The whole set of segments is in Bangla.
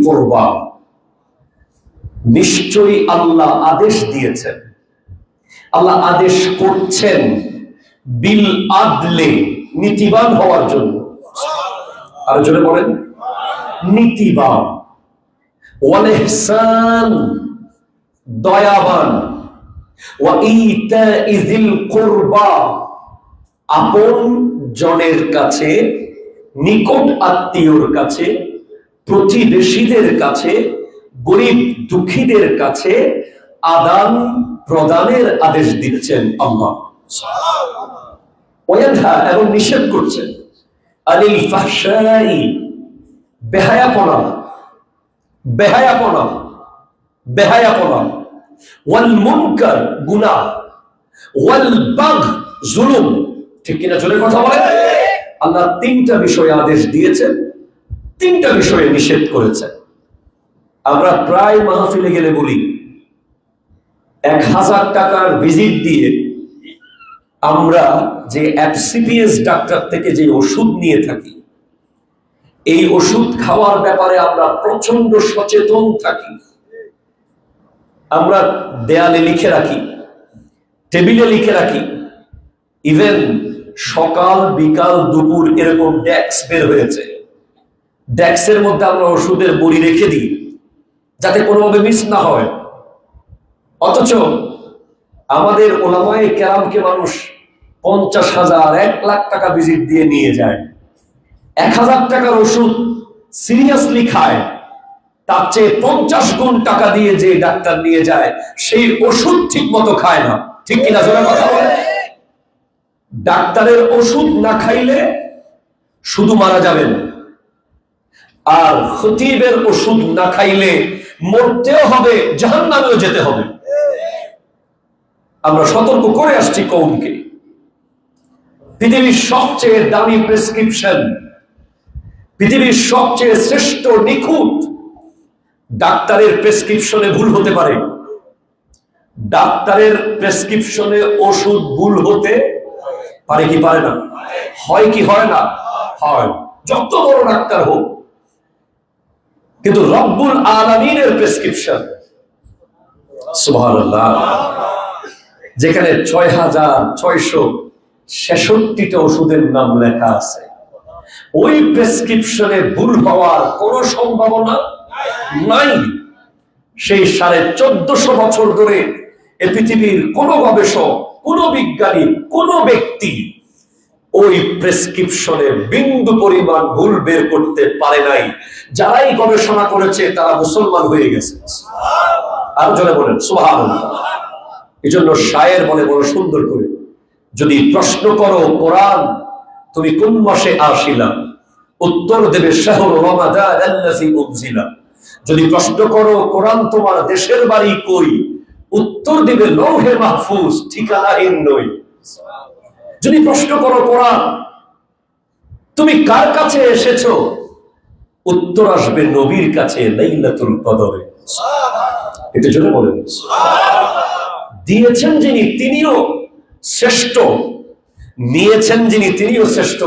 কুরবা, নিশ্চয়ই আল্লাহ আদেশ দিয়েছেন, আল্লাহ আদেশ করছেন বিল আদলে, নীতিবান হওয়ার জন্য। আর জোরে বলেন নীতিবান, ওয়াল ইহসান, দয়াবান, ওয়া ইতাইযিল কুরবা, আপন জনের কাছে, নিকট আত্মীয়র কাছে, প্রতিবেশীদের কাছে, গরিব দুঃখীদের কাছে আদান প্রদানের আদেশ দিচ্ছেন আল্লাহ। ওয়ায়ানহা, এবং নিষেধ করছেন আনিল ফাহশাই, বেহায়াপনা, বেহায়াপনা, বেহায়াপনা, ওয়াল মুনকার, গুনাহ, ওয়াল বাগ, জুলুম। ঠিক কিনা জোরে কথা বলেন? আল্লাহ তিনটা বিষয়ে আদেশ দিয়েছেন, তিনটা বিষয়ে নিষেধ করেছেন। আমরা প্রায় মাহফিলে গেলে বলি 1000 টাকার ভিজিট দিয়ে আমরা যে এফসিপিএস ডাক্তার থেকে যে ওষুধ নিয়ে থাকি, এই ওষুধ খাওয়ার ব্যাপারে আমরা প্রচন্ড সচেতন থাকি। আমরা দেয়ালে লিখে রাখি, টেবিলে লিখে রাখি, ইভেন সকাল বিকাল দুপুর এরকম ডেস্ক বের হয়েছে, ডেস্কের মধ্যে আমরা ওষুধের বড়ি রেখে দিই যাতে কোনোভাবে মিস না হয়। অথচ আমাদের ওলামায়ে কেরামকে মানুষ 50,000 1 লাখ টাকা ভিজিট দিয়ে নিয়ে যায়, 1000 টাকার ওষুধ সিরিয়াসলি খায়, তার চেয়ে 50 গুণ টাকা দিয়ে যে ডাক্তার নিয়ে যায় সেই ওষুধ ঠিক মতো খায় না। ঠিক কিনা জোরে কথা বলে? ডাক্তারের ওষুধ না খাইলে শুধু মারা যাবেন, আর খতিবের ওষুধ না খাইলে মরতেও হবে, জাহান্নামেও যেতে হবে। আমরা সতর্ক করে আসছি কওমকে। পৃথিবীর সবচেয়ে দামি প্রেসক্রিপশন, পৃথিবীর সবচেয়ে শ্রেষ্ঠ নিখুঁত ডাক্তারের প্রেসক্রিপশনে ভুল হতে পারে। ডাক্তারের প্রেসক্রিপশনে ওষুধ ভুল হতে পারে কি পারে না? হয় কি হয় না? হয়, যত বড় ডাক্তার হোক। কিন্তু রব্বুল আলামিনের প্রেসক্রিপশন, সুবহানাল্লাহ, যেখানে 6666টা ওষুধের নাম লেখা আছে, ওই প্রেসক্রিপশনে ভুল হওয়ার কোন সম্ভাবনা নাই। সেই 1450 বছর ধরে এ পৃথিবীর কোন গবেষক, কোন বিজ্ঞানী, কোন ব্যক্তি ওই প্রেসক্রিপশনে বিন্দু পরিমাণ ভুল বের করতে পারে নাই। যারাই গবেষণা করেছে তারা মুসলমান হয়ে গেছে। আর জনে বলেন সুবহানাল্লাহ। এই জন্য শায়ের বলে বড় সুন্দর করে, যদি প্রশ্ন করো কোরআন তুমি কোন মাসে আসিলা, উত্তর দেবে শাহরু রমাদান আল্লাযী উনজিলা। যদি প্রশ্ন করো কোরআন তোমার দেশের বাড়ি কই, উত্তর দিবে লৌহে মাহফুজ, ঠিকানাহীন নই। যদি প্রশ্ন করো কোরআন তুমি কার কাছে এসেছো, উত্তর আসবে নবীর কাছে লাইলাতুল কদরে। এটা জন্য বলেন দিয়েছেন যিনি তিনিও শ্রেষ্ঠ, নিয়েছেন যিনি তিনিও শ্রেষ্ঠ।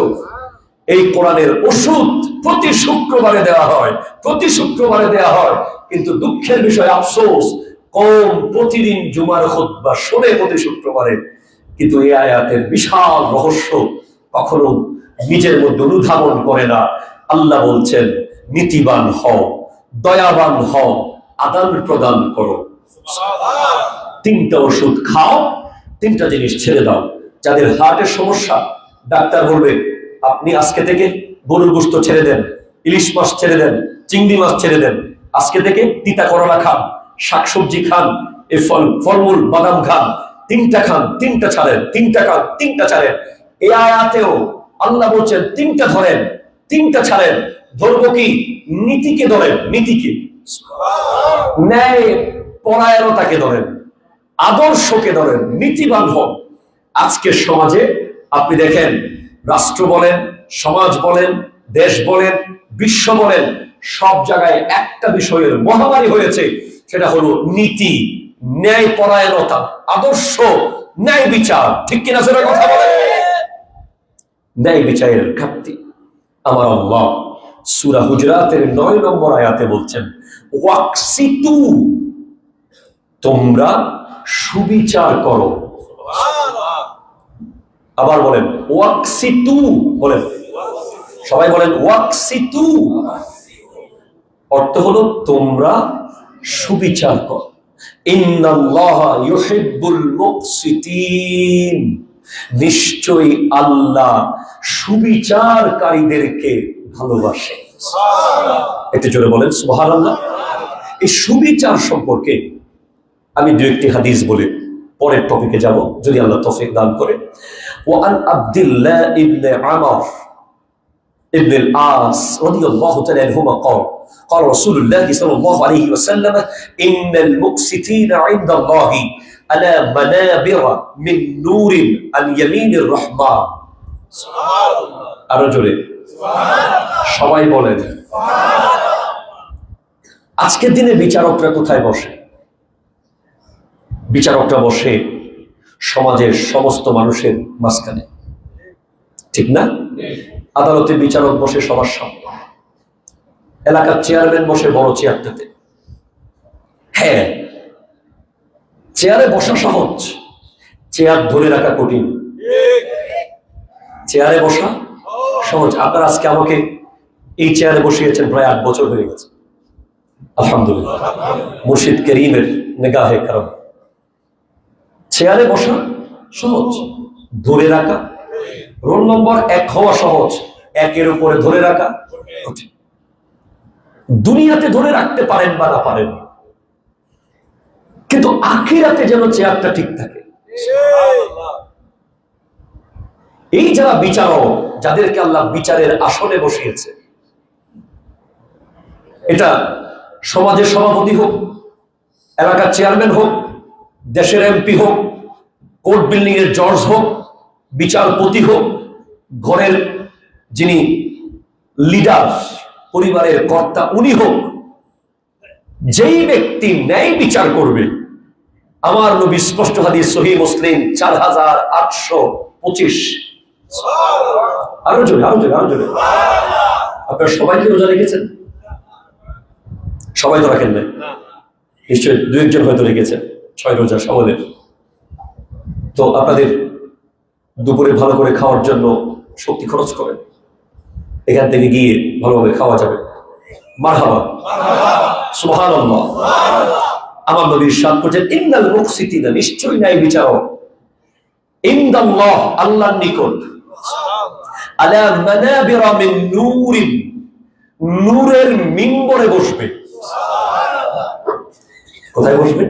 এই কোরআনের ওষুধ প্রতি শুক্রবারে দেওয়া হয়, প্রতি শুক্রবারে দেওয়া হয়। কিন্তু দুঃখের বিষয়, আফসোস, কম প্রতিদিন জুমার খুতবা শোনে প্রতি শুক্রবারে, কিন্তু এই আয়াতের বিশাল রহস্য কখনো নিজের মধ্যে অনুধাবন করে না। আল্লাহ বলছেন নীতিবান হও, দয়াবান হও, আদান প্রদান করো। তিনটা ওষুধ খাও, তিনটা জিনিস ছেড়ে দাও। যাদের হার্টের সমস্যা, ডাক্তার বলবে আপনি আজকে থেকে গরুর গোশত ছেড়ে দেন, ইলিশ মাছ ছেড়ে দেন, চিংড়ি মাছ ছেড়ে দেন, আজকে থেকে তিতা করলা খান, শাকসবজি খান, এই ফলমূল বাদাম খান, তিনটা খান, তিনটা ছাড়েন, তিনটা খান, তিনটা ছাড়েন। এই আয়াতেও আল্লাহ বলছেন তিনটা ধরেন, তিনটা ছাড়েন। ধরবো কি? নীতিকে ধরেন, নীতিকে, ন্যায় পরায়ণতাকে ধরেন, আদর্শকে ধরেন, নীতিবান হন। আজকের সমাজে আপনি দেখেন, রাষ্ট্র বলেন, সমাজ বলেন, দেশ বলেন, বিশ্ব বলেন, সব জায়গায় একটা বিষয়ের মহামারী হয়েছে, সেটা হলো নীতি, ন্যায় পরায়ণতা, আদর্শ, ন্যায় বিচার। ঠিক কিনা সেটা কথা বলেন? ন্যায় বিচারের ঘাটতি। আমার আল্লাহ সূরা হুজরাতের 9 নম্বর আয়াতে বলছেন ওয়াকসিতু, তোমরা সুবিচার করো। আবার বলেন ওয়াকসিতু, বলেন সবাই বলেন ওয়াকসিতু। অর্থ হলো তোমরা সুবিচার করো। ইন্নাল্লাহা ইউহিব্বুল মুকসিতিন, নিশ্চয়ই আল্লাহ সুবিচারকারীদেরকে ভালোবাসে। এতে জোরে বলেন সুবহানাল্লাহ। এই সুবিচার সম্পর্কে আমি দু একটি হাদিস বলে পরের টপিকে যাব, যদি আল্লাহ তৌফিক দান করে। ওয়ান আব্দুল্লাহ ইবনে আমর ইবনে আল-আস রাদিয়াল্লাহু তাআলা আনহুমা قال قال رسول الله صلى الله عليه وسلم إن المقسطين عند الله على منابر من نور عن يمين الرحمن। سبحان الله। আরো জোরে সুবহান আল্লাহ। সবাই বলেন সুবহান আল্লাহ। আজকের দিনে বিচারকরা কোথায় বসে? বিচারকরা বসে সমাজের সমস্ত মানুষের মাঝখানে, ঠিক না? আদালতে বিচারক বসে সবার সামনে, এলাকার চেয়ারম্যান বসে বড় চেয়ারটাতে। হ্যাঁ, চেয়ারে বসা সহজ, চেয়ার ধরে রাখা কঠিন। চেয়ারে বসা সহজ। আপনারা আজকে আমাকে এই চেয়ারে বসিয়েছেন, প্রায় 8 বছর হয়ে গেছে, আলহামদুলিল্লাহ, মুর্শিদ করিমের নিগাহে করম। চেয়ারে বসা সহজ, ধরে রাখা, রোল নম্বর 1 হওয়া সহজ, 1-এর উপরে ধরে রাখা কঠিন। দুনিয়াতে ধরে রাখতে পারেন বা না পারেন, কিন্তু আখিরাতে যেন চেয়ারটা ঠিক থাকে। এই যারা বিচারক, যাদেরকে আল্লাহ বিচারের আসনে বসিয়েছে, এটা সমাজের সভাপতি হোক, এলাকার চেয়ারম্যান হোক, দেশের এমপি হোক, কোর্ট বিল্ডিং এর জজ হোক, বিচারপতি হোক, ঘরের যিনি লিডার, পরিবারের কর্তা উনি হোক, যেই ব্যক্তি ন্যায় বিচার করবে, আমার নবী স্পষ্ট হাদিস সহিহ মুসলিম 4825। আরো জোরে, আরো জোরে, আরো জোরে। আপনারা সবাই কি রোজা রেখেছেন? সবাই তো রাখেন না, নিশ্চয়ই 2-1 জন হয়তো রেখেছেন 6 রোজা সমাজের। তো আপনাদের দুপুরে ভালো করে খাওয়ার জন্য শক্তি খরচ করেন, এখান থেকে গিয়ে ভালোভাবে খাওয়া যাবে। মারহাবা, সুবহানাল্লাহ। আমার নবী ইরশাদ করেছেন ইন্নাল মুকসিতিনা, নিশ্চয়ই ন্যায় বিচারক, ইনদাল্লাহ, আল্লাহর নিকট, আলা মানাবিরা মিন নূরিন, নূরের মিম্বরে বসবে। কোথায় বসবে?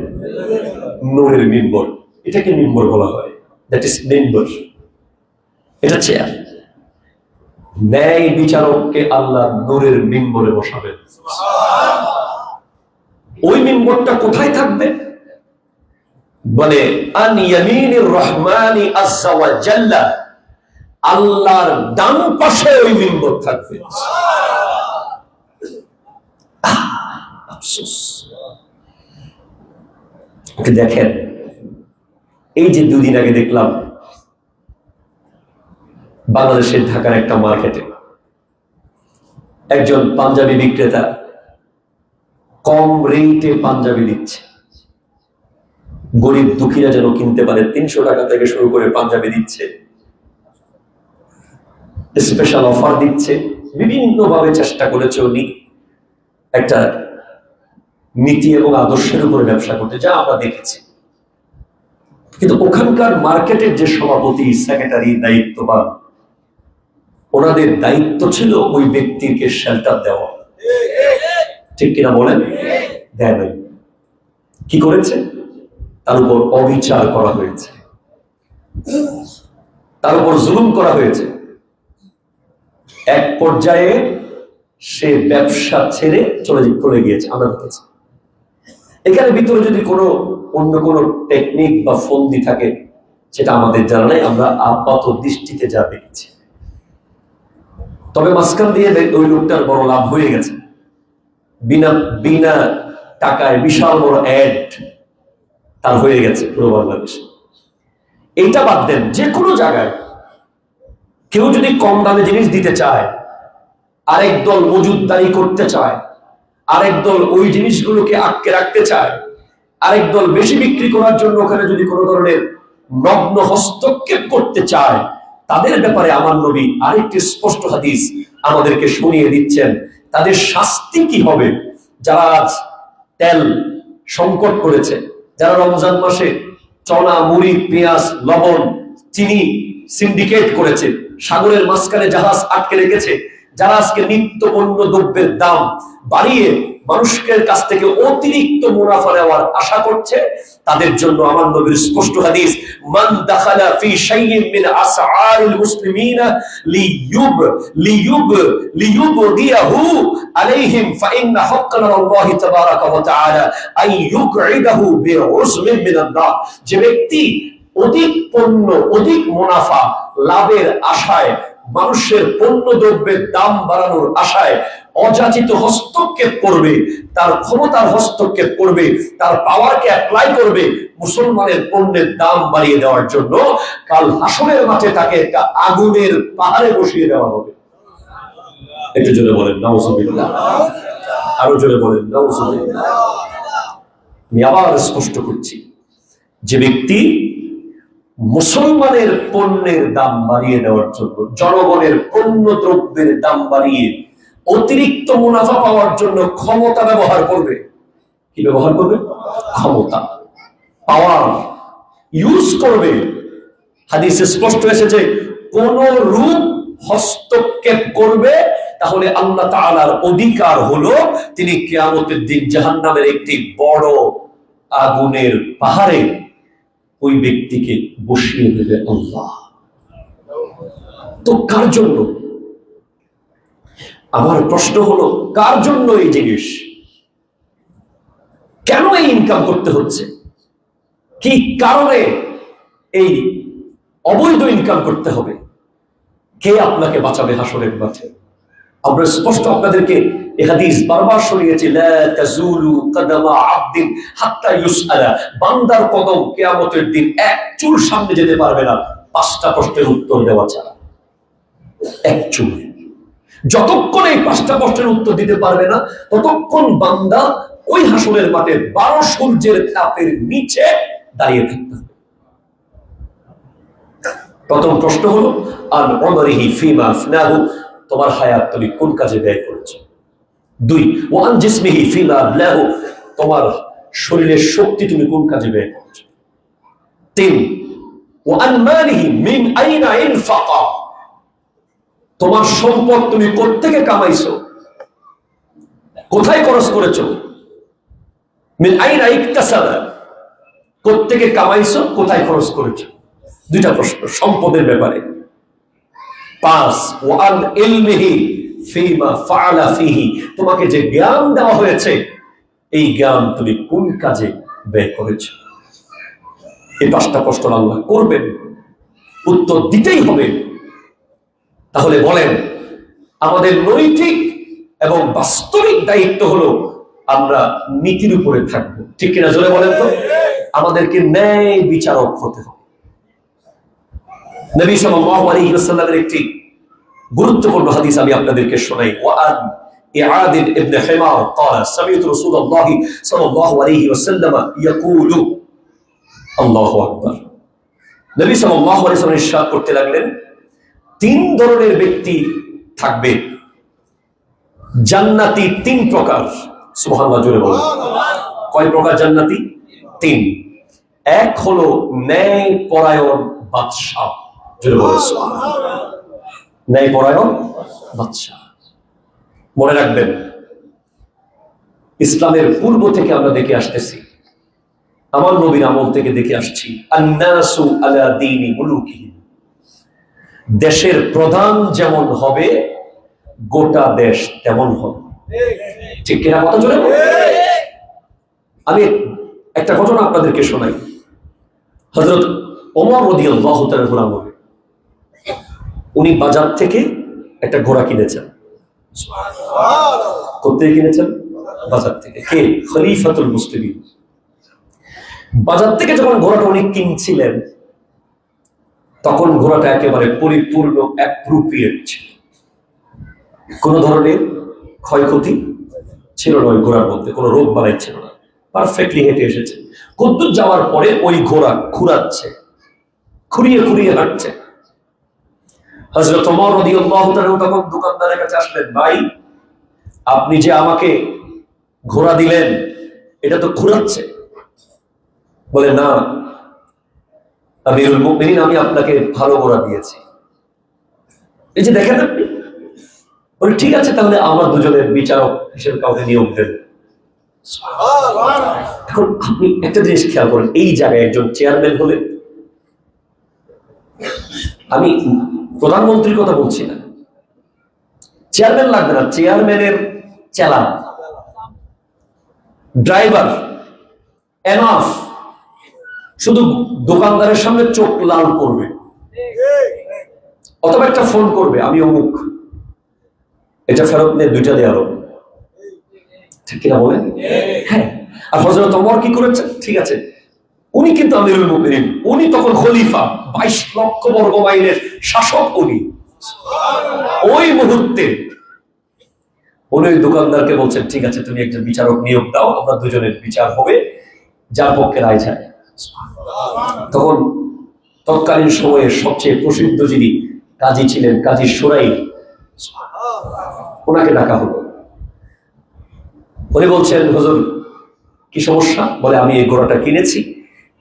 নূরের মিম্বর। এটাকে মিম্বর বলা হয়, দ্যাট ইজ মিম্বর, এটা চেয়ার। ন্যায় বিচারককে আল্লাহ নূরের মিম্বরে বসাবেন। ওই মিম্বরটা কোথায় থাকবে? বলে আন ইয়ামিনির রহমানি আযজা ওয়া জাল্লা, আল্লাহর ডান পাশে ওই মিম্বর থাকবে। আফসোস। দেখেন, এই যে 2 দিন আগে দেখলাম বাংলাদেশের ঢাকার একটা মার্কেটে একজন পাঞ্জাবি বিক্রেতা কম রেটে পাঞ্জাবি দিচ্ছে, গরিব দুঃখীরা যেন কিনতে পারে। 300 টাকা থেকে শুরু করে পাঞ্জাবি দিচ্ছে, স্পেশাল অফার দিচ্ছে, বিভিন্ন ভাবে চেষ্টা করেছে উনি একটা নীতি এবং আদর্শের উপরে ব্যবসা করতে, যা আমরা দেখেছি। কিন্তু ওখানকার মার্কেটের যে সভাপতি, সেক্রেটারি, দায়িত্ববান, ওনাদের দায়িত্ব ছিল ওই ব্যক্তিকে শেল্টার দেওয়া, ঠিক কিনা বলেন? দেয় নাই। কি করেছে? তার উপর অবিচার করা হয়েছে, তার উপর জুলুম করা হয়েছে। এক পর্যায়ে সে ব্যবসা ছেড়ে চলে গিয়েছে, আমরা দেখেছি। এখানে ভিতরে যদি কোনো অন্য কোনো টেকনিক বা ফন্দি থাকে সেটা আমাদের জানা নাই, আমরা আপাত দৃষ্টিতে যা দেখছি। তবে মাঝখান দিয়ে ওই লোকটার বড় লাভ হয়ে গেছে, বিনা টাকায় বিশাল বড় অ্যাড তার হয়ে গেছে পুরো বাংলাদেশে। এইটা বাদ দেন, যে কোনো জায়গায় কেউ যদি কম দামে জিনিস দিতে চায়, আরেক দল মজুদদারি করতে চায়, আরেক দল ওই জিনিসগুলোকে আটকে রাখতে চায়, আরেক দল বেশি বিক্রি করার জন্য ওখানে যদি কোনো ধরনের নগ্ন হস্তক্ষেপ করতে চায়, তাদের ব্যাপারে আমার নবী আরেকটি স্পষ্ট হাদিস আমাদেরকে শুনিয়ে দিচ্ছেন তাদের শাস্তি কি হবে। যারা আজ তেল সংকট করেছে, যারা রমজান মাসে চনা, মুড়ি, পেঁয়াজ, লবণ, চিনি সিন্ডিকেট করেছে, সাগরের মাঝখানে জাহাজ আটকে রেখেছে, যারা আজকে নিত্য পণ্য দ্রব্যের দাম বাড়িয়ে মানুষের কাছ থেকে অতিরিক্ত মুনাফা নেওয়ার আশা করছে, তাদের জন্য আমার নবীর স্পষ্ট হাদিস, মান দাখালা ফি শাইইন মিন আসআরিল মুসলিমিনা লিইউবদিয়াহু আলাইহিম ফাইন্না হাক্কান আল্লাহি তাবারাকা ওয়া তাআলা আন ইউকঈদাহু বিউজমিন মিনান নার। যে ব্যক্তি অধিক পণ্য, অধিক মুনাফা লাভের আশায়, মানুষের পণ্য দ্রব্যের দাম বাড়ানোর আশায় অযাচিত হস্তক্ষেপ করবে, তার ক্ষমতার হস্তক্ষেপ করবে, তার পাওয়ারকে অ্যাপ্লাই করবে মুসলমানের পণ্যের দাম বাড়িয়ে দেওয়ার জন্য, কাল হাসরের মাঠে তাকে একটা আগুনের পাহাড়ে বসিয়ে দেওয়া হবে। একটু জোরে বলেন নাউজুবিল্লাহ, আরো জোরে বলেন নাউজুবিল্লাহ। আমি আবার স্পষ্ট করছি, যে ব্যক্তি মুসলমানের পণ্যের দাম বাড়িয়ে দেওয়ার জন্য, জনগণের পণ্য দ্রব্যের দাম বাড়িয়ে অতিরিক্ত মুনাফা পাওয়ার জন্য ক্ষমতা ব্যবহার করবে, কি ব্যবহার করবে? ক্ষমতা, পাওয়ার ইউজ করবে। হাদিসে স্পষ্ট এসেছে কোন রূপ হস্তক্ষেপ করবে তাহলে আল্লাহ তাআলার অধিকার হলো তিনি কিয়ামতের দিন জাহান্নামের একটি বড় আগুনের পাহাড়ে ওই ব্যক্তিকে বসিয়ে দেবে আল্লাহ। তো কার জন্য? আমার প্রশ্ন হলো, কার জন্য এই জিনিস? কেন এই ইনকাম করতে হচ্ছে? কি কারণে এই অবৈধ ইনকাম করতে হবে? কে আপনাকে বাঁচাবে হাসরের মাঠে? আমরা স্পষ্ট আপনাদেরকে এই হাদিস বারবার শুনিয়েছি, লা তাজুলু কদমা আবদিন হাত্তা ইউসআলা। বান্দার কদম কিয়ামতের দিন এক চুল সামনে যেতে পারবে না 5টা প্রশ্নের উত্তর দেওয়া ছাড়া। এক চুল। যতক্ষণ এই 5টা প্রশ্নের উত্তর দিতে পারবে না, ততক্ষণ বান্দা ওই হাসরের মাঠে 12 সূর্যের তাপের নিচে দাঁড়িয়ে থাকতে হবে। প্রথম প্রশ্ন হলো আন উমরিহি ফিমা আফনাহু, তোমার হায়াত তুমি কোন কাজে ব্যয় করেছো? 2 ওয়ান জিসমিহি ফিমা আবলাহু, তোমার শরীরের শক্তি তুমি কোন কাজে ব্যয় করেছো? 3 ওয়ান মালিহি মিন আইনা ইনফাকা, তোমার সম্পদ তুমি কোত্থেকে কামাইছো, কোথায় খরচ করেছো? মিন আইনা ইকতাসাবা, কোত্থেকে কামাইছো, কোথায় খরচ করেছো? 2টা প্রশ্ন সম্পদের ব্যাপারে। 5 ওয়ান ইলমিহি ফিমা ফাআলা ফিহি, তোমাকে যে জ্ঞান দেওয়া হয়েছে এই জ্ঞান তুমি কোন কাজে ব্যয় করেছো? এই 5টা প্রশ্ন আল্লাহ করবেন, উত্তর দিতেই হবে। তাহলে বলেন, আমাদের নৈতিক এবং বাস্তবিক দায়িত্ব হলো আমরা নীতির উপরে থাকবো, ঠিক কিনা? জোরে বলেন তো। আমাদেরকে ন্যায় বিচারক হতে হবে। নবী সাল্লাল্লাহু আলাইহি ওয়াসাল্লামের একটি গুরুত্বপূর্ণ হাদিস আমি আপনাদেরকে শোনাই। ওয়ান ইআদ ইবনে হিমার قال سمعت رسول الله صلى الله عليه وسلم يقول আল্লাহু আকবার। নবী সাল্লাল্লাহু আলাইহি ওয়াসাল্লাম ইরশাদ করতে লাগলেন, 3 ধরনের ব্যক্তি থাকবে জান্নাতি, 3 প্রকার। সুবহানাল্লাহ, জোরে বলুন। কয় প্রকার জান্নাতি? 3। এক হলো ন্যায় পরায়ণ বাদশা, জোরে বলুন সুবহানাল্লাহ। ন্যায় পরায়ণ বাদশা। মনে রাখবেন, ইসলামের পূর্ব থেকে আমরা দেখে আসতেছি, আমার নবীর আমল থেকে দেখে আসছি, আন্নাসু আলা দীনি মুলুকিহিম, দেশের প্রধান যেমন হবে গোটা দেশ তেমন হবে, ঠিক কিনা? কথা জোরে। আমি একটা ঘটনা আপনাদেরকে শোনাই। হযরত ওমর রাদিয়াল্লাহু তাআলা আমলে উনি বাজার থেকে একটা ঘোড়া কিনেছেন। কোথায় কিনেছেন? বাজার থেকে। কে? খলিফাতুল মুসলিমিন। বাজার থেকে যখন ঘোড়াটা উনি কিনছিলেন, তখন ঘোড়াটা একেবারে পরিপূর্ণ অ্যাপ্রোপ্রিয়েট ছিল। কোন ধরনের ক্ষয়ক্ষতি ছিল না, ওই ঘোড়ার মধ্যে কোনো রোগ বালাই ছিল না, পারফেক্টলি হেঁটে এসেছে। কদ্দুর যাওয়ার পরে ওই ঘোড়া খুঁড়াচ্ছে, খুঁড়িয়ে খুঁড়িয়ে হাঁটছে। হযরত ওমর রাদিয়াল্লাহু তাআলা তখন দোকানদারের কাছে আসলেন, ভাই আপনি যে আমাকে ঘোড়া দিলেন এটা তো খুঁড়াচ্ছে। বলে, না আমিরুল মুমিনিন, আমি আপনাকে ভালো ঘোড়া দিয়েছি, এই যে দেখেন আপনি। বলে, ঠিক আছে তাহলে আমার দুজনের বিচারক হিসেবে কাউকে নিয়োগ দেন। এখন আপনি একটা জিনিস খেয়াল করেন, এই জায়গায় একজন চেয়ারম্যান হলে, আমি প্রধানমন্ত্রীর কথা বলছি না, চেয়ারম্যান লাগবে না, চেয়ারম্যানের চালান ড্রাইভার এনাফ, শুধু দোকানদারের সামনে চোখ লাল করবে অথবা একটা ফোন করবে, আমি অমুক, এটা ফেরত নিয়ে 2টা দেওয়ার, ঠিক কিনা বলেন? হ্যাঁ। আর হযরত ওমর কি করেছেন? ঠিক আছে, উনি কিন্তু আমিরুল মুমিনিন, উনি তখন খলিফা, 22 লক্ষ বর্গ মাইলের শাসক উনি। ওই মুহূর্তে উনি ওই দোকানদারকে বলছেন, ঠিক আছে তুমি একজন বিচারক নিয়োগ দাও, আমরা দুজনের বিচার হবে, যার পক্ষে রায় যায়। তখন তৎকালীন সময়ে সবচেয়ে প্রসিদ্ধ যিনি কাজী ছিলেন, কাজী সুরাই, ওনাকে ডাকা হলো। উনি বলছেন, হুজুর কি সমস্যা? বলে, আমি এই ঘোড়াটা কিনেছি,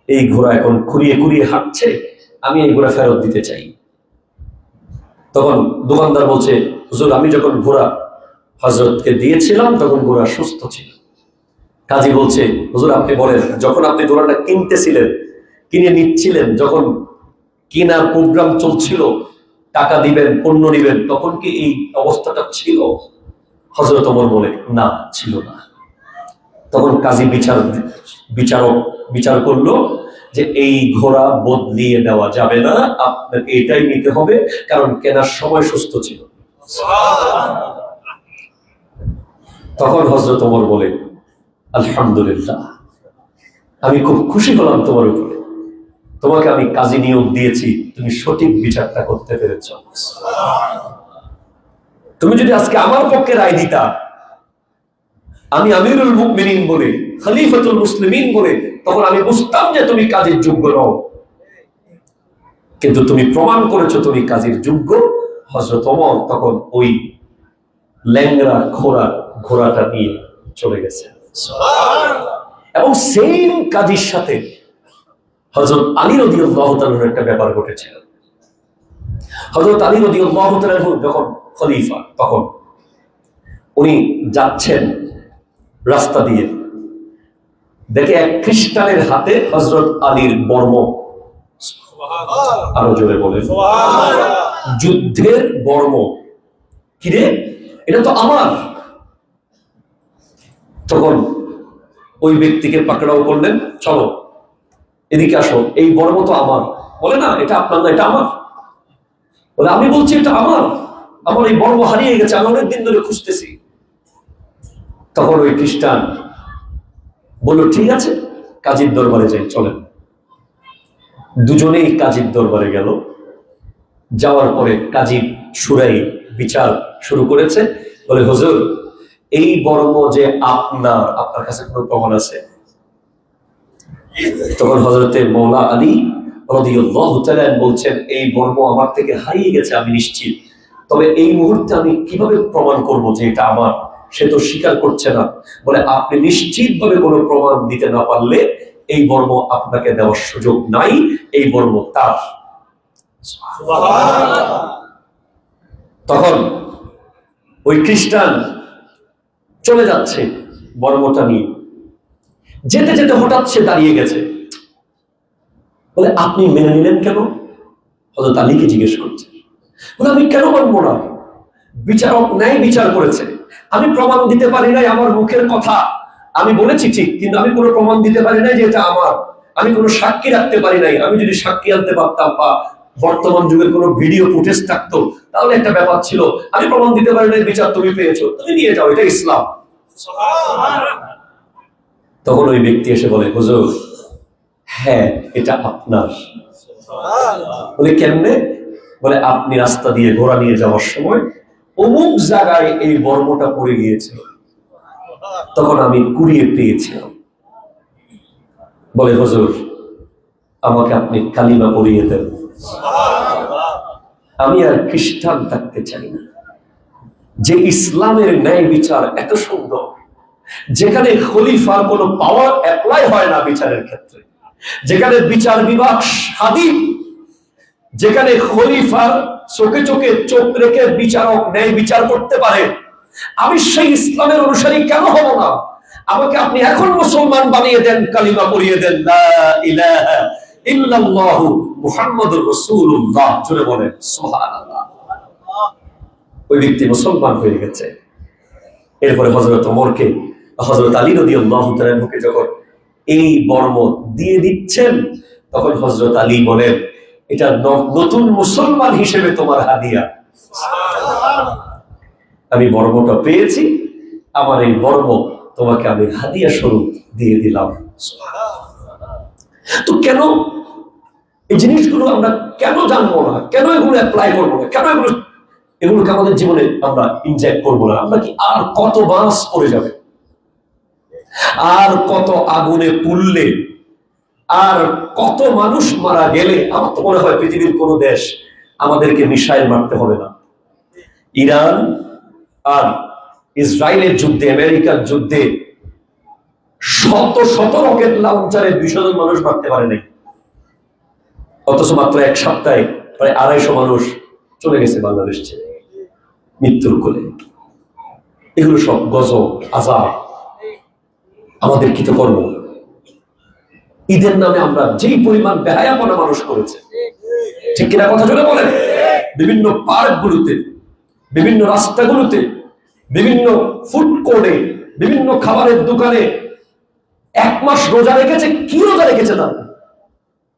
এই ঘোড়া এখন খুঁড়িয়ে খুঁড়িয়ে হাঁটছে, আমি এই ঘোড়া ফেরত দিতে চাই। তখন দোকানদার বলছে, হুজুর আমি যখন ঘোড়া হযরতকে দিয়েছিলাম তখন ঘোড়া সুস্থ ছিল। কাজী বলছে, হুজুর আপনি বলেন, যখন আপনি ঘোড়াটা কিনতেছিলেন, কিনে নিচ্ছিলেন, যখন কেনার প্রোগ্রাম চলছিল, টাকা দিবেন, পণ্য নিবেন, তখন কি এই অবস্থাটা ছিল? হযরত ওমর বলে, না ছিল না। তখন কাজী বিচার করলো যে এই ঘোড়া বদলিয়ে দেওয়া যাবে না, আপনাকে এটাই নিতে হবে, কারণ কেনার সময় সুস্থ ছিল। তখন হযরত ওমর বলে, আলহামদুলিল্লাহ, আমি খুব খুশি হলাম তোমার উপরে, তোমাকে আমি কাজী নিয়োগ দিয়েছি, তুমি সঠিক বিচারটা করতে পেরেছ। তুমি যদি আজকে আমার পক্ষে রায় দিতা, আমি আমিরুল মুমিনিন বলে, খলিফাতুল মুসলিমিন বলে, তখন আমি বুঝতাম যে তুমি কাজের যোগ্য নও, কিন্তু তুমি প্রমাণ করেছো তুমি কাজের যোগ্য। হযরত ওমর তখন ওই ল্যাংড়া ঘোড়াটা নিয়ে চলে গেছে, এবং সেম কাজীর সাথে হযরত আলী রাদিয়াল্লাহু তাআলার একটা ব্যাপার ঘটেছিল। হযরত আলী রাদিয়াল্লাহু তাআলা যখন খলিফা, তখন উনি যাচ্ছেন রাস্তা দিয়ে, দেখে এক খ্রিস্টানের হাতে হযরত আলীর বর্ম। আরো জোরে বলে, যুদ্ধের বর্ম। কিরে, এটা তো আমার। তখন ওই ব্যক্তিকে পাকড়াও করলেন, চলো এদিকে আসো, এই বর্ম তো আমার। বলে, না এটা আপনার না, এটা আমার। বলে, আমি বলছি এটা আমার, আমার এই বর্ম হারিয়ে গেছে, আমি অনেকদিন ধরে খুঁজতেছি। তখন ওই খ্রিস্টান বললো, ঠিক আছে কাজীর দরবারে যাই, চলেন। দুজনেই কাজীর দরবারে গেল। যাওয়ার পরে কাজী সুরাই বিচার শুরু করেছে। বলে, হুজুর এই বর্ম যে আপনার কাছে কোনো প্রমাণ আছে? তখন হযরতে মওলা আলী রাদিয়াল্লাহু তাআলা বলছেন, এই বর্ম আমার থেকে হারিয়ে গেছে আমি নিশ্চিত, তবে এই মুহূর্তে আমি কিভাবে প্রমাণ করব যে এটা আমার? সে তো স্বীকার করছে না। বলে, আপনি নিশ্চিতভাবে কোনো প্রমাণ দিতে না পারলে এই বর্ম আপনাকে দেওয়ার সুযোগ নাই, এই বর্ম তার। তখন ওই খ্রিস্টান চলে যাচ্ছে বর্মটা নিয়ে, যেতে যেতে হঠাৎ সে দাঁড়িয়ে গেছে। বলে, আপনি মেনে নিলেন কেন? হযরত আলীকে জিজ্ঞেস করছে। বলে, আমি কেন মানবো না? বিচারক ন্যায় বিচার করেছে, আমি প্রমাণ দিতে পারি নাই, আমার মুখের কথা আমি বলেছি ঠিক, কিন্তু আমি কোনো প্রমাণ দিতে পারি নাই যে এটা আমার। আমি কোনো সাক্ষী রাখতে পারি নাই, আমি যদি সাক্ষী আনতে পারতাম বা বর্তমান যুগের কোনো ভিডিও ফুটেজ থাকতো তাহলে একটা ব্যাপার ছিল। আমি প্রমাণ দিতে পারি নাই, বিচার তুমি পেয়েছো, তুমি নিয়ে যাও, এটা ইসলাম। তখন ওই ব্যক্তি এসে বলে, হুজুর হ্যাঁ এটা আপনার। বলে, কেমনে? বলে, আপনি রাস্তা দিয়ে ঘোড়া নিয়ে যাওয়ার সময় অমুক জায়গায় এই বর্মটা পড়ে গিয়েছিল, তখন আমি কুড়িয়ে পেয়েছিলাম। বলে, হুজুর আমাকে আপনি কালিমা পড়িয়ে দেন, আমি আর খ্রিস্টান থাকতে চাই না। যে ইসলামের ন্যায় বিচার এত সুন্দর, যেখানে খলিফার কোনো পাওয়ার অ্যাপ্লাই হয় না বিচারের ক্ষেত্রে, যেখানে বিচার বিভাগ স্বাধীন, যেখানে খলিফার চোখে চোখে চোখ রেখে বিচারক ন্যায় বিচার করতে পারে, আমি সেই ইসলামের অনুসারী কেন হব না? আমাকে আপনি এখন মুসলমান বানিয়ে দেন, কালিমা পড়িয়ে দেন, লা ইলাহা ইল্লাল্লাহু মুহাম্মাদুর রাসূলুল্লাহ। জোরে বলেন সুবহানাল্লাহ। ওই ব্যক্তি মুসলমান হয়ে গেছে। এরপরে হযরত ওমরকে, হযরত আলী রাদিয়াল্লাহু তাআলা মুখে যখন এই বর্ম দিয়ে দিচ্ছেন, তখন হযরত আলী বলেন, এটা নতুন মুসলমান হিসেবে তোমার হাদিয়া। আমি বর্মটা পেয়েছি, আমার এই বর্ম তোমাকে আমি হাদিয়া স্বরূপ দিয়ে দিলাম। তো কেন এই জিনিসগুলো আমরা কেন জানবো না? কেন এগুলো অ্যাপ্লাই করবো না? কেন এগুলোকে আমাদের জীবনে আমরা ইনজেক্ট করবো না? আমরা কি আর কত বাস পড়ে যাবে, আর কত আগুনে পুড়লে, আর কত মানুষ মারা গেলে? আমার তো মনে হয় পৃথিবীর কোন দেশ আমাদেরকে মিসাইল মারতে হবে না। ইরান আর ইসরায়েলের যুদ্ধে, আমেরিকার যুদ্ধে শত শত রকেট লঞ্চারে 200 জন মানুষ মারতে পারে নাই, অথচ মাত্র এক সপ্তাহে প্রায় 250 মানুষ চলে গেছে বাংলাদেশ ছেড়ে মৃত্যুর কোলে। এগুলো সব গজব, আযাব, আমাদের কৃতকর্ম। ঈদের নামে আমরা যেই পরিমাণ বেহায়াপনা মানুষ করেছে, ঠিক কিনা কথা জোরে বলেন? বিভিন্ন পার্কগুলোতে, বিভিন্ন রাস্তাগুলোতে, বিভিন্ন ফুড কোর্টে, বিভিন্ন খাবারের দোকানে 1 মাস রোজা রেখেছে। কি রোজা রেখেছে? তারা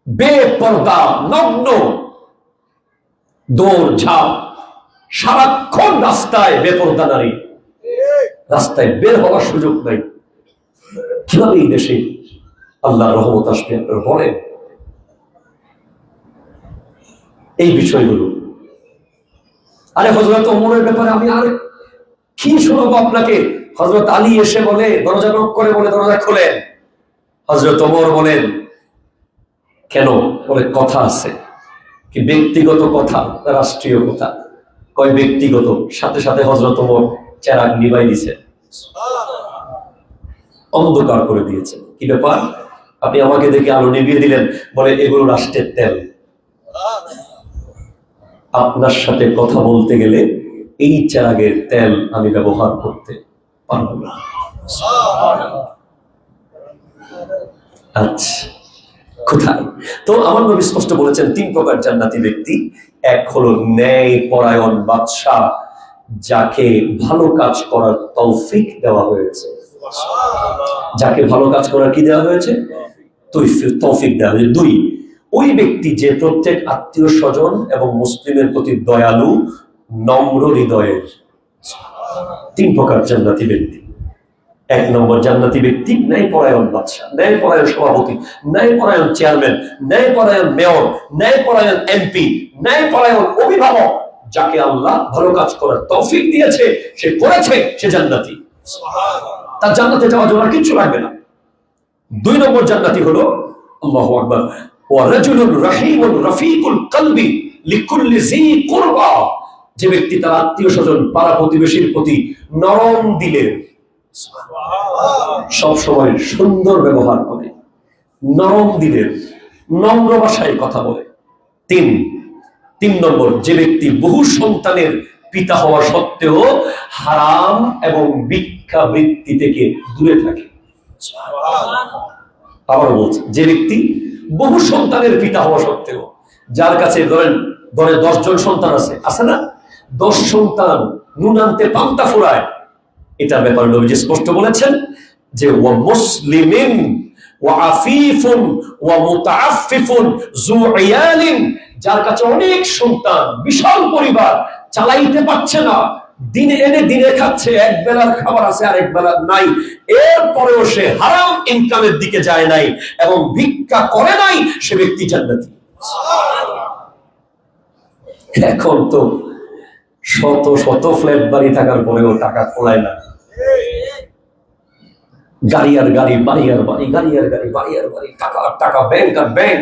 বেপরদা, নগ্ন, দৌড় ঝাঁপ, সারাক্ষণ রাস্তায় বেপরদা নারী, রাস্তায় বের হওয়ার সুযোগ নাই। কিভাবে এই দেশে আল্লাহর রহমত আসবে আপনারা বলেন? এই বিষয়গুলো। আরে হযরত ওমরের ব্যাপারে আমি আর কি শোনাবো আপনাকে? হযরত আলী এসে বলে, দরজা নক করে বলে, দরজা খোলেন। হযরত ওমর বলেন, কেন? বলে, কথা আছে। কি ব্যক্তিগত কথা, রাষ্ট্রীয় কথা? কয় ব্যক্তিগত। সাথে সাথে হযরত ওমর চেরাগ নিভাই দিয়েছে, অন্ধকার করে দিয়েছে। কি ব্যাপার? আপনি আমাকে দেখে আলো নিভিয়ে দিলেন। বলে, এগুলো রাষ্ট্রের তেল, আপনার সাথে কথা বলতে গেলে এই চেরাগের তেল আমি ব্যবহার করতে পারবো না। আচ্ছা, কোথায়? তো আমার নবী স্পষ্ট বলেছেন 3 প্রকার জান্নাতি ব্যক্তি। এক হলো ন্যায় পরায়ণ বাদশা, যাকে ভালো কাজ করার তৌফিক দেওয়া হয়েছে। যাকে ভালো কাজ করার কি দেওয়া হয়েছে? তৌফিক দেওয়া হয়েছে। 2, ওই ব্যক্তি যে প্রত্যেক আত্মীয় স্বজন এবং মুসলিমের প্রতি দয়ালু, নম্র হৃদয়ের। 3 প্রকার জান্নাতি ব্যক্তি। 1 নম্বর জান্নাতি ব্যক্তি ন্যায়পরায়ণ বাদশা, ন্যায়পরায়ণ সভাপতি, ন্যায়পরায়ণ চেয়ারম্যান, ন্যায়পরায়ণ মেয়র, ন্যায়পরায়ণ এমপি, ন্যায়পরায়ণ অভিভাবক। যাকে আল্লাহ ভালো কাজ করার তৌফিক দিয়েছে, সে করেছে, সে জান্নাতি। তার জান্নাতে যাওয়ার জন্য কিছু লাগবে না। 2 নম্বর জান্নাতি হলো, আল্লাহু আকবার, ওয়া রাজুলুন রাহিমুন রাফিকুল কলবি লিকুল্লি জি কুরবা। যে ব্যক্তি তার আত্মীয় স্বজন, পাড়া প্রতিবেশীর প্রতি নরম দিলের, সব সময় সুন্দর ব্যবহার করে, নরম দিলের, নম্র ভাষায় কথা বলে। 3 নম্বর, যে ব্যক্তি বহু সন্তানের পিতা হওয়া সত্ত্বেও হারাম এবং ভিক্ষাবৃত্তি থেকে দূরে থাকে। আবার বলছে, যে ব্যক্তি বহু সন্তানের পিতা হওয়া সত্ত্বেও, যার কাছে ধরেন 10 জন সন্তান আছে না? 10 সন্তান নুন আনতে পান্তা ফুরায়। এটার ব্যাপারে নবীজি স্পষ্ট বলেছেন যে, ওয়া মুসলিমিন ওয়া আফিফুন ওয়া মুতাআফফিফুন যু ইয়ালিন। যার কাছে অনেক সন্তান, বিশাল পরিবার, চালাইতে পারছে না, দিনে এনে দিনে খাচ্ছে, এক বেলার খাবার আছে আর এক বেলা নাই, এরপরেও সে হারাম ইনকামের দিকে যায় নাই এবং ভিক্ষা করে নাই, সে ব্যক্তি জান্নাতি। এখন তো শত শত ফ্ল্যাট বাড়ি থাকার পরেও টাকা খোলায় না। গাড়ি আর গাড়ি, বাড়ি আর বাড়ি, গাড়ি আর গাড়ি, বাড়ি আর বাড়ি, টাকা আর টাকা, ব্যাংক আর ব্যাংক,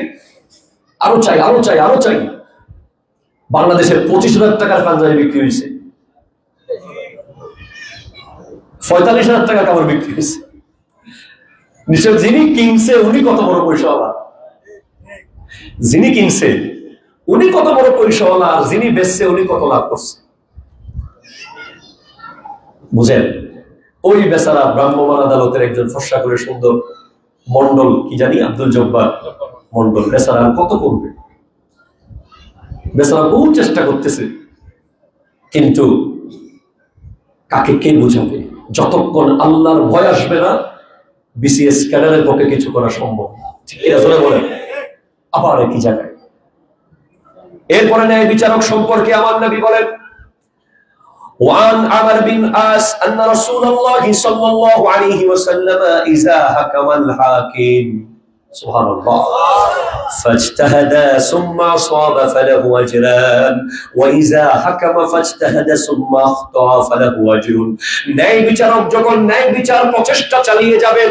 আরো চাই আরো চাই আরো চাই। বাংলাদেশের 25,000 টাকার পাঞ্জাবি বিক্রি হয়েছে, 45,000 টাকার কাপড় বিক্রি হয়েছে। নিশ্চয় যিনি কিনছে উনি কত বড় পয়সাওয়ালা, যিনি কিনছে উনি কত বড় পয়সাওয়ালা, আর যিনি বেচছে উনি কত লাভ করছে বুঝেন। ওই বেচারা ভ্রাম্যমাণ আদালতের একজন ফর্সা করে সুন্দর মন্ডল, কি জানি আব্দুল জব্বার মন্ডল, বেচারা কত করবে, বেচারা বহু চেষ্টা করতেছে, কিন্তু কাকে কে বুঝাবে? যতক্ষণ আল্লাহর ভয় আসবে না বিসিএস ক্যাডারের পক্ষে কিছু করা সম্ভব না। ঠিক আছে বলেন? আবার একই জায়গায়। এরপরে ন্যায় বিচারক সম্পর্কে আমার নবী বলেন, وعن عمرو بن عاص أن رسول الله صلى الله عليه وسلم إذا حكم الحاكم سبحان الله فاجتهد ثم أصاب فله أجران وإذا حكم فاجتهد ثم أخطأ فله أجر। ন্যায় বিচারক যখন ন্যায় বিচার প্রচেষ্টা চালিয়ে যাবে,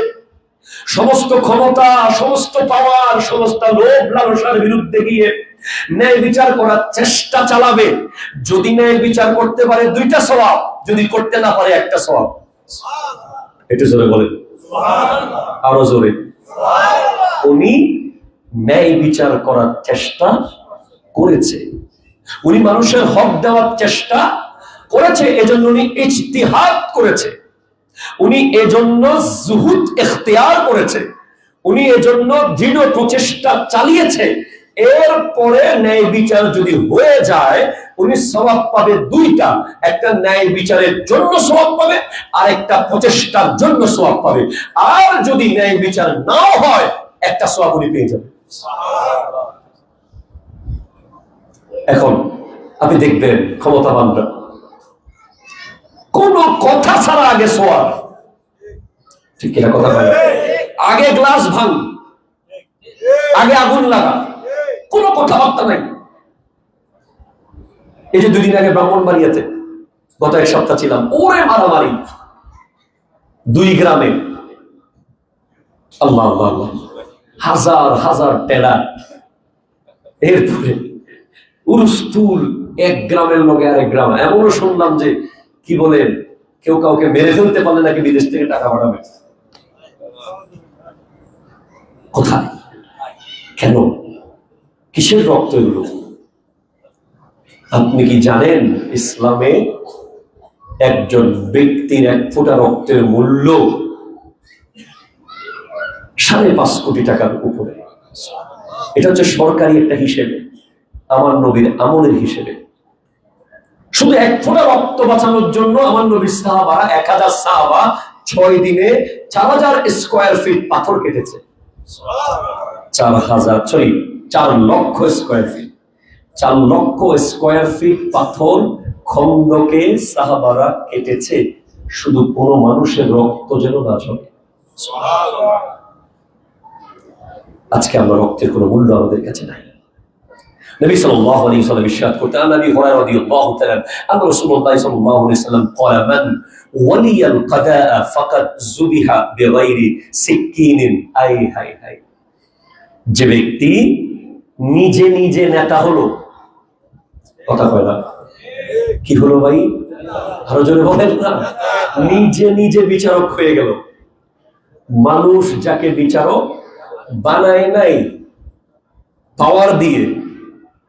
সমস্ত ক্ষমতা, সমস্ত পাওয়ার, সমস্ত লোভ লালসার বিরুদ্ধে গিয়ে ন্যায় বিচার করার চেষ্টা চালাবে, যদি ন্যায় বিচার করতে পারে 2টা সওয়াব, যদি করতে না পারে 1টা সওয়াব। একটু জোরে বলেন সুবহানাল্লাহ, আরো জোরে। উনি ন্যায় বিচার করার চেষ্টা করেছে, উনি মানুষের হক দেওয়ার চেষ্টা করেছে, এজন্য উনি ইজতিহাদ করেছে, উনি এজন্য জুহুদ ইখতিয়ার করেছে, উনি এজন্য দৃঢ় প্রচেষ্টা চালিয়েছে। এরপরে ন্যায় বিচার যদি হয়ে যায় উনি সওয়াব পাবে 2টা, একটা ন্যায় বিচারের জন্য সওয়াব পাবে আর একটা প্রচেষ্টার জন্য সওয়াব পাবে। আর যদি ন্যায় বিচার নাও হয় 1টা সওয়াব উনি পেয়ে যাবে। এখন আপনি দেখবেন ক্ষমতাবানরা কোন কথা ছাড়া আগে সওয়াব, ঠিক কিনা কথা বলে, আগে গ্লাস ভাঙ, আগে আগুন লাগা, কোনো কথাবার্তা নাই। এই যে 2 দিন আগে ব্রাহ্মণবাড়িয়াতে গত 1 সপ্তাহ ছিলাম, ওরে মারামারি 2 গ্রামে, আল্লাহ আল্লাহ আল্লাহ, হাজার হাজার টেরা, এরপরে উরুস্তুল, 1 গ্রামের লোকে আরেক গ্রাম। এমনও শুনলাম যে কি বলে কেউ কাউকে মেরে ফেলতে পারলে নাকি বিদেশ থেকে টাকা পাঠাবে। কোথায়, কেন, কিসের রক্ত এগুলো? আপনি কি জানেন ইসলামে একজন ব্যক্তির 1 ফোঁটা রক্তের মূল্য 5.5 কোটি টাকার উপরে? এটা হচ্ছে সরকারি একটা হিসেবে, আমার নবীর আমলের হিসেবে। শুধু 1 ফোঁটা রক্ত বাঁচানোর জন্য আমার নবীর সাহাবারা 1000 সাহাবা 6 দিনে 4000 স্কয়ার ফিট পাথর কেটেছে। 4 লক্ষ স্কয়ার ফিট, 4 লক্ষ স্কয়ার ফিট পাথর খন্দকে সাহাবারা কেটেছে, শুধু কোনো মানুষের রক্ত যেন না ঝরে। আজকে আমরা রক্তের কোনো মূল্য আমাদের কাছে নাই। নবী সাল্লাল্লাহু আলাইহি ওয়াসাল্লাম ইরশাদ করতেন, নবী হুরায়রা রাদিয়াল্লাহু তাআলা আনহু রাসূলুল্লাহ সাল্লাল্লাহু আলাইহি ওয়াসাল্লাম قال من ولي القضاء فقد ذبح بغير سكين। আই হাই হাই, যে ব্যক্তি নিজে নিজে নেতা হলো, কথা কয় না, কি হলো ভাই, আরো জোরে বলেন না, নিজে নিজে বিচারক হয়ে গেল। মানুষ যাকে বিচারক বানায় নাই, পাওয়ার দিয়ে,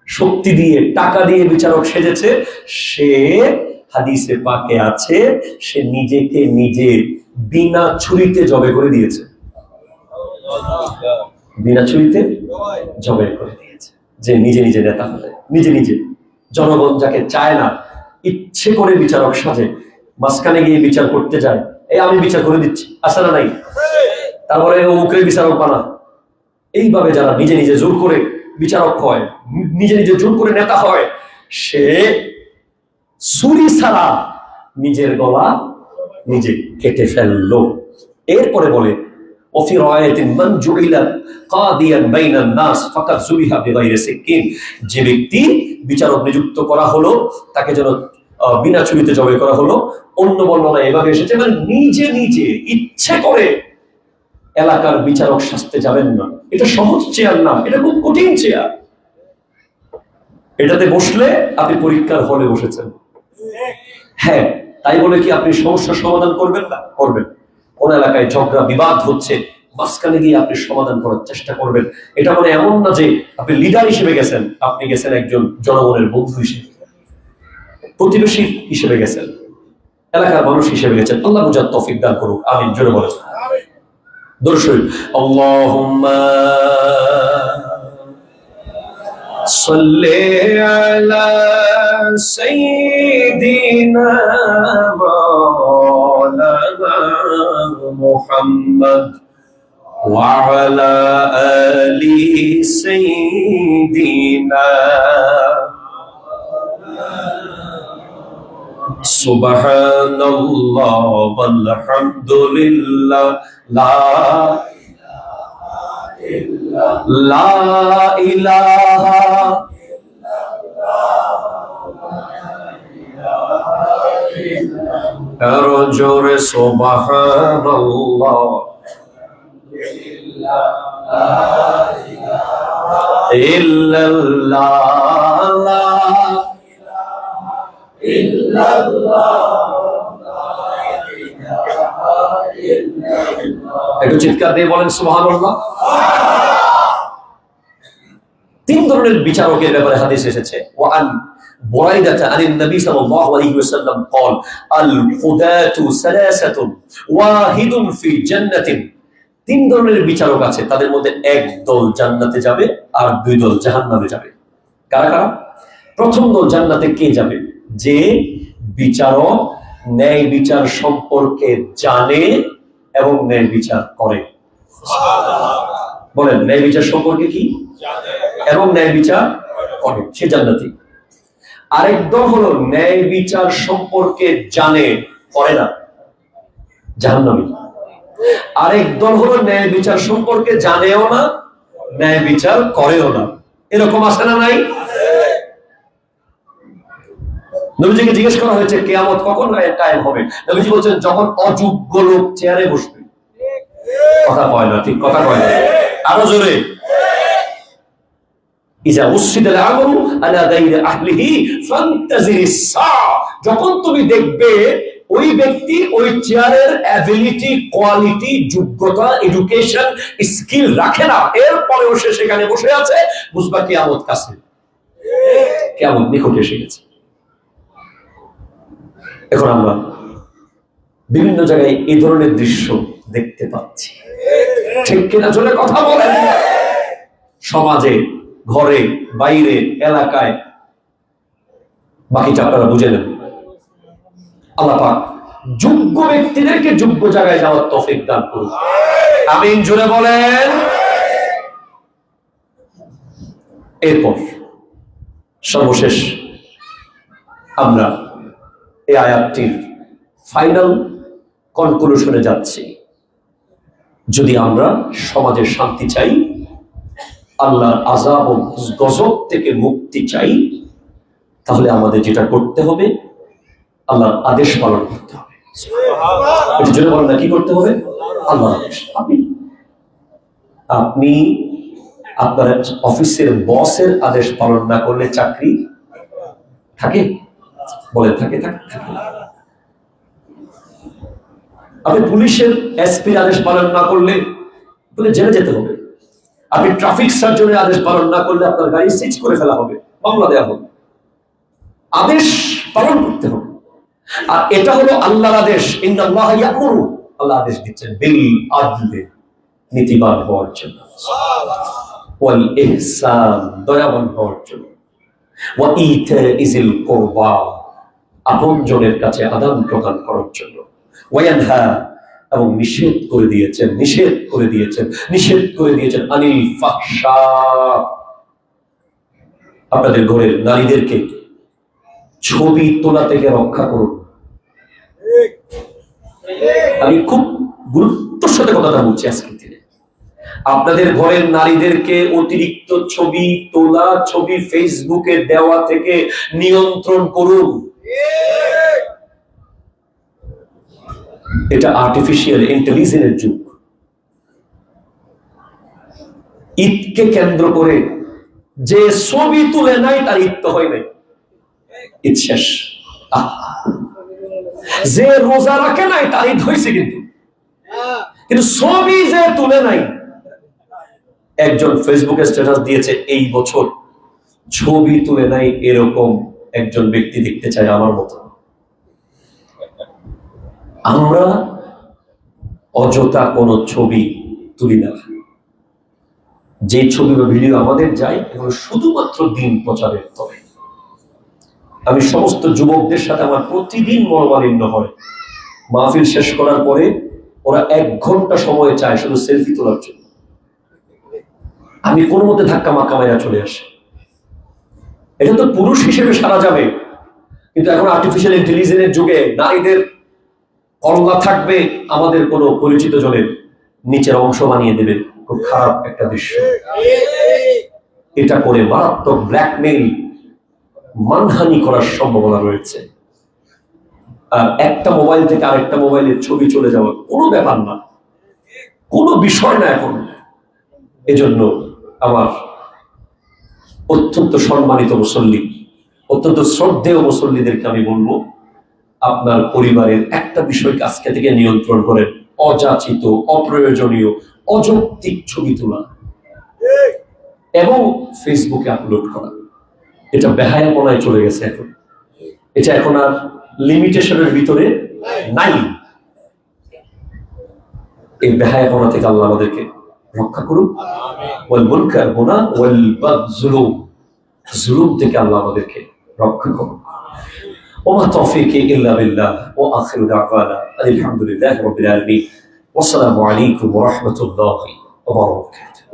শক্তি দিয়ে, টাকা দিয়ে বিচারক সেজেছে, সে হাদিসে পাকে আছে সে নিজেকে নিজে বিনা ছুরিতে জবে করে দিয়েছে, বিনা ছুরিতে জবে করে দিয়েছে। যে নিজে নিজে নেতা হলে, নিজে নিজে, জনগণ যাকে চায় না ইচ্ছে করে বিচারক সাজে, মাঝখানে গিয়ে বিচার করতে যায়, এই আমি বিচার করে দিচ্ছি, আসে না নাই, তারপরে অমুকের বিচারক বানা। এইভাবে যারা নিজে নিজে জোর করে বিচারক হয়, নিজে নিজে জোর করে নেতা হয়, সে ছুরি ছাড়া নিজের গলা নিজে কেটে ফেললো। এরপরে বলে وفي رواية من جعل قاضيا بين الناس فقد ذبح بغير سكين। যে ব্যক্তি বিচারক নিযুক্ত করা হলো তাকে যেন বিনা ছুরিতে জবাই করা হলো। অন্য বর্ণনা এভাবে এসেছে, মানে নিজে নিজে ইচ্ছে করে এলাকার বিচারক শাস্তে যাবেন না। এটা সহজ চেয়ার না, এটা খুব কঠিন চেয়ার। এটাতে বসলে আপনি পরীক্ষার হলে বসেছেন। হ্যাঁ, তাই বলে কি আপনি সমস্যার সমাধান করবেন না? করবেন। কোন এলাকায় ঝগড়া বিবাদ হচ্ছে, মাঝখানে গিয়ে আপনি সমাধান করার চেষ্টা করবেন। এটা মানে এমন না যে আপনি লিডার হিসেবে গেছেন, আপনি গেছেন একজন জনগণের বন্ধু হিসেবে, প্রতিবেশী হিসেবে গেছেন, এলাকার মানুষ হিসেবে গেছেন। আল্লাহ বুঝার তৌফিক দান করুক, আমিন। জোরে বলেন দরুদ শরীফ। আল্লাহুম্মা সাল্লি আলা সাইয়্যিদিনা মাওলানা মুহাম্মদ ওয়া আলা আলি সাইয়্যিদিনা সুবহানাল্লাহ ওয়ালহামদুলিল্লাহ লা ইলাহা আরো জোরে সুবহানাল্লাহ ইল্লাল্লাহ একটু চিৎকার দিয়ে বলেন সুবহানাল্লাহ। তিন ধরনের বিচারকের ব্যাপারে হাদিস এসেছে। ওয়ান বুরাইদা আনিন নবী সাল্লাল্লাহু আলাইহি ওয়াসাল্লাম قال القضاة ثلاثة واحد في جنة। তিন ধরনের বিচারক আছে, তাদের মধ্যে এক দল জান্নাতে যাবে আর দুই দল জাহান্নামে যাবে। কারা কারা? প্রথম দল জান্নাতে কে যাবে? যে বিচারক ন্যায় বিচার সম্পর্কে জানে এবং ন্যায় বিচার করে। বলেন, ন্যায় বিচার সম্পর্কে কি এবং ন্যায় বিচার করে, সে জান্নাতি। আরেক দল হলো ন্যায় বিচার সম্পর্কে জানে, করে না, জাহান্নামী। আরেক দল হলো ন্যায় বিচার সম্পর্কে জানেও না, ন্যায় বিচার করেও না। এরকম আছে না নাই? নবীজিকে জিজ্ঞেস করা হয়েছে কিয়ামত কখন কায়েম হবে। নবীজি বলছেন যখন অযোগ্য লোক চেয়ারে বসবে। কথা কয় না, ঠিক কথা কয় না, আরো জোরে। ইজা উসিদাল আমরু আলা গায়রি আহলিহি ফান্তাজিরিস সাআ। যখন তুমি দেখবে ওই ব্যক্তি ওই চেয়ারের অ্যাবিলিটি, কোয়ালিটি, যোগ্যতা, এডুকেশন, স্কিল রাখে না, এরপরেও সে সেখানে বসে আছে, বুঝবা কিয়ামত কাছে, কিয়ামত নিকটে এসে গেছে। এখন আমরা বিভিন্ন জায়গায় এই ধরনের দৃশ্য দেখতে পাচ্ছি, ঠিক কিনা? জোরে কথা বলেন। সমাজে, ঘরে, বাইরে, এলাকায়, বাকিটা আপনারা বুঝে নেন। আল্লাহ পাক যোগ্য ব্যক্তিদেরকে যোগ্য জায়গায় যাওয়ার তৌফিক দান করুন, আমিন। জোরে বলেন। এরপর সর্বশেষ আমরা এই আয়াতটির ফাইনাল কনক্লুশনে যাচ্ছি। যদি আমরা সমাজের শান্তি চাই, আল্লাহর আযাব ও গজব থেকে মুক্তি চাই, তাহলে আমাদের যেটা করতে হবে, আল্লাহর আদেশ পালন করতে হবে। এটার জন্য বলেন না, কি করতে হবে? আল্লাহর আদেশ। আপনি আপনার অফিসের বসের আদেশ পালন না করলে চাকরি থাকে? বলেন, থাকে? থাকে। আপনি পুলিশের এসপির আদেশ পালন না করলে বলে জেলে যেতে হবে। আপনি ট্রাফিক সার্জনের আদেশ পালন না করলে আপনার গাড়ি সিজ করে ফেলা হবে, মামলা দেওয়া হবে। আদেশ পালন করতে হবে। আর এটা হলো আল্লাহর আদেশ। ইন্নাল্লাহা ইয়া'মুরু, আল্লাহ আদেশ দিচ্ছেন বিল আদলি, নীতিবান হওয়ার জন্য, ওয়াল ইহসান, দয়াবান হওয়ার জন্য, ওয়া ইতাইজিল কুরবা, আপনজনের কাছে আদান প্রদান করার জন্য, ওয়ায়ানহা, এবং নিষেধ করে দিয়েছেন আনিল ফাহশা, আপনাদের ঘরের নারীদেরকে ছবি তোলা থেকে রক্ষা করুন। আমি খুব গুরুত্বের সাথে কথাটা বলছি আজকের দিনে। আপনাদের ঘরের নারীদেরকে অতিরিক্ত ছবি তোলা, ছবি ফেসবুকে দেওয়া থেকে নিয়ন্ত্রণ করুন। এটা আর্টিফিশিয়াল ইন্টেলিজেন্সের যুগ। ঈদকে কেন্দ্র করে যে ছবি তুলে নাই তার ঈদ তো হয় নাই, ঈদ শেষ। যে রোজা রাখে নাই তার ঈদ হয়েছে, কিন্তু ছবি যে তুলে নাই। একজন ফেসবুকে স্ট্যাটাস দিয়েছে, এই বছর ছবি তুলে নাই এরকম একজন ব্যক্তি দেখতে চাই আমার মতো। আমরা অযথা কোনো ছবি তুলি না। যে ছবি বা ভিডিও আমাদের যায় এগুলো শুধুমাত্র দিন প্রচারের তবে। আমি সমস্ত যুবকদের সাথে আমার প্রতিদিন মনোমালিন্য হয়। মাহফিল শেষ করার পরে ওরা 1 ঘন্টা সময় চায় শুধু সেলফি তোলার জন্য। আমি কোনো মতে ধাক্কা মাক্কা মেরা চলে আসি। এটা তো পুরুষ হিসেবে সারা যাবে, কিন্তু এখন আর্টিফিশিয়াল ইন্টেলিজেন্সের যুগে নারীদের কল্লা থাকবে আমাদের কোনো পরিচিত জনের নিচের অংশ বানিয়ে দেবে। খুব খারাপ একটা দৃশ্য। এটা করে মারাত্মক ব্ল্যাকমেইল, মানহানি করার সম্ভাবনা রয়েছে। আর একটা মোবাইল থেকে আরেকটা মোবাইলের ছবি চলে যাওয়া কোনো ব্যাপার না, কোনো বিষয় না এখন। এজন্য আমার অত্যন্ত সম্মানিত মুসল্লি, অত্যন্ত শ্রদ্ধেয় মুসল্লিদেরকে আমি বলবো, আপনার পরিবারের একটা বিষয়কে আজকে থেকে নিয়ন্ত্রণ করেন। অযাচিত, অপ্রয়োজনীয়, অযৌক্তিক ছবি তোলা এবং ফেসবুকে আপলোড করা, এটা বেহায়াপনায় চলে গেছে এখন। এটা এখন আর লিমিটেশনের ভিতরে নাই। এই বেহায়াপনা থেকে আল্লাহ আমাদেরকে রক্ষা করুন। ওয়াল মুনকার গুনাহ ওয়াল বাযলুম, জুলুম থেকে আল্লাহ আমাদেরকে রক্ষা করুন। ওমা তৌফিকি ইল্লা বিল্লাহ ওয়া আখিরু দাওয়ানা আলহামদুলিল্লাহি রাব্বিল আলামিন। ওয়াসসালামু আলাইকুম ওয়া রাহমাতুল্লাহি ওয়া বারাকাতুহু।